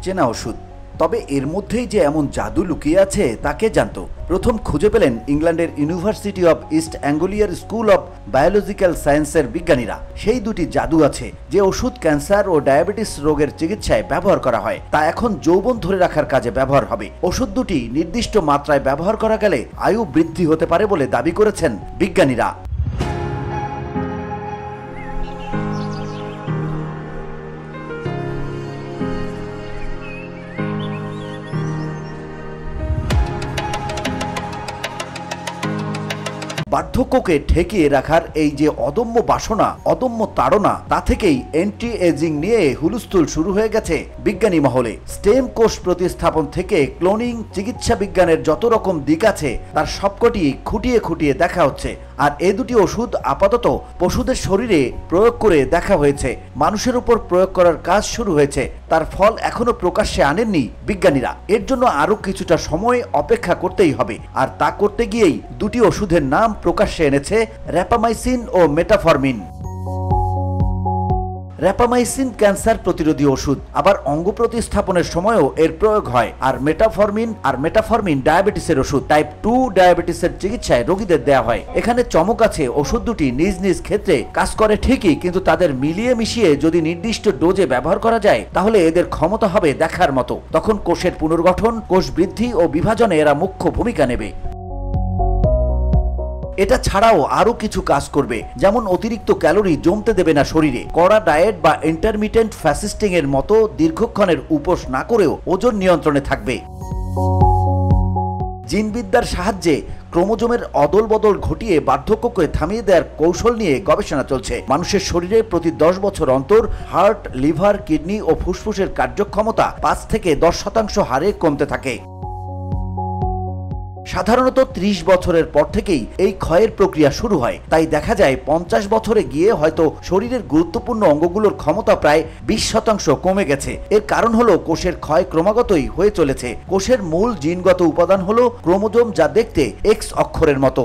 চেনা ওষুধ। তবে এর মধ্যেই যে এমন জাদু লুকিয়ে আছে তা কে জানতো। প্রথম খুঁজে পেলেন ইংল্যান্ডের ইউনিভার্সিটি অব ইস্ট অ্যাঙ্গোলিয়ার স্কুল অব বায়োলজিক্যাল সায়েন্সের বিজ্ঞানীরা। সেই দুটি জাদু আছে যে ওষুধ ক্যান্সার ও ডায়াবেটিস রোগের চিকিৎসায় ব্যবহার করা হয় তা এখন যৌবন ধরে রাখার কাজে ব্যবহার হবে। ওষুধ দুটি নির্দিষ্ট মাত্রায় ব্যবহার করা গেলে আয়ু বৃদ্ধি হতে পারে বলে দাবি করেছেন বিজ্ঞানীরা। বার্ধক্যকে ঠেকিয়ে রাখার এই যে অদম্য বাসনা, অদম্য তাড়না, তা থেকেই অ্যান্টি এজিং নিয়ে হুলস্থুল শুরু হয়ে গেছে বিজ্ঞানী মহলে। স্টেম কোষ প্রতিস্থাপন থেকে ক্লোনিং, চিকিৎসা বিজ্ঞানের যত রকম দিক আছে তার সবকটি খুঁটিয়ে খুঁটিয়ে দেখা হচ্ছে। আর এ দুটি ওষুধ আপাতত পশুদের শরীরে প্রয়োগ করে দেখা হয়েছে, মানুষের উপর প্রয়োগ করার কাজ শুরু হয়েছে। তার ফল এখনো প্রকাশ্যে আনেননি বিজ্ঞানীরা। এর জন্য আরো কিছুটা সময় অপেক্ষা করতেই হবে। আর তা করতে গিয়েই দুটি ওষুধের নাম প্রকাশ্যে এনেছে র্যাপামাইসিন ও মেটাফরমিন। র্যাপামাইসিন ক্যান্সার প্রতিরোধী ওষুধ, আবার অঙ্গ প্রতিস্থাপনের সময়ও এর প্রয়োগ হয়। আর মেটাফরমিন ডায়াবেটিসের ওষুধ, টাইপ 2 ডায়াবেটিসের চিকিৎসায় রোগীদের দেয়া হয়। এখানে চমক আছে, ওষুধ দুটি নিজ নিজ ক্ষেত্রে কাজ করে ঠিকই, কিন্তু তাদের মিলিয়ে মিশিয়ে যদি নির্দিষ্ট ডোজে ব্যবহার করা যায় তাহলে এদের ক্ষমতা হবে দেখার মতো। তখন কোষের পুনর্গঠন, কোষ বৃদ্ধি ও বিভাজনে এরা মুখ্য ভূমিকা নেবে। এটা ছাড়াও আরো কিছু কাজ করবে, যেমন অতিরিক্ত ক্যালোরি জমতে দেবে না শরীরে। কড়া ডায়েট বা ইন্টারমিটেন্ট ফাস্টিং এর মতো দীর্ঘক্ষণের উপোস না করেও ওজন নিয়ন্ত্রণে থাকবে। জিনবিদ্যার সাহায্যে ক্রোমোজোমের অদল বদল ঘটিয়ে বার্ধক্যকে থামিয়ে দেওয়ার কৌশল নিয়ে গবেষণা চলছে। মানুষের শরীরে প্রতি 10 বছর অন্তর হার্ট, লিভার, কিডনি ও ফুসফুসের কার্যক্ষমতা 5 থেকে 10% হারে কমতে থাকে। সাধারণত 30 বছরের পর থেকেই এই ক্ষয়ের প্রক্রিয়া শুরু হয়। তাই দেখা যায় 50 বছরে গিয়ে হয়তো শরীরের গুরুত্বপূর্ণ অঙ্গগুলোর ক্ষমতা প্রায় 20% কমে গেছে। এর কারণ হলো কোষের ক্ষয় ক্রমাগতই হয়ে চলেছে। কোষের মূল জিনগত উপাদান হলো ক্রোমোজোম, যা দেখতে এক্স অক্ষরের মতো।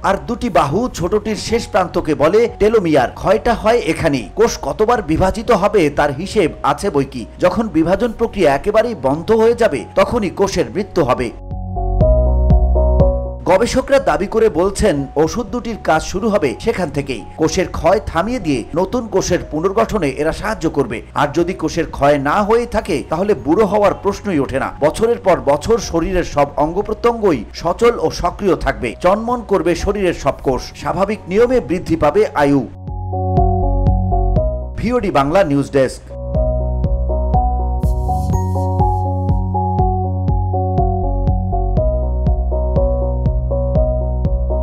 আর দুটি বাহু, ছোটটির শেষ প্রান্তকে বলে টেলোমিয়ার। ক্ষয়টা হয় এখানেই। কোষ কতবার বিভাজিত হবে তার হিসেব আছে বইকি। যখন বিভাজন প্রক্রিয়া একেবারেই বন্ধ হয়ে যাবে তখনই কোষের মৃত্যু হবে। গবেষকরা দাবি করে বলছেন ওষুধ দুটির কাজ শুরু হবে সেখান থেকেই। কোষের ক্ষয় থামিয়ে দিয়ে নতুন কোষের পুনর্গঠনে এরা সাহায্য করবে। আর যদি কোষের ক্ষয় না হয়ে থাকে তাহলে বুড়ো হওয়ার প্রশ্নই ওঠে না। বছরের পর বছর শরীরের সব অঙ্গ প্রত্যঙ্গই সচল ও সক্রিয় থাকবে। চনমন করবে শরীরের সব কোষ। স্বাভাবিক নিয়মে বৃদ্ধি পাবে আয়ু। VOD Bangla news desk.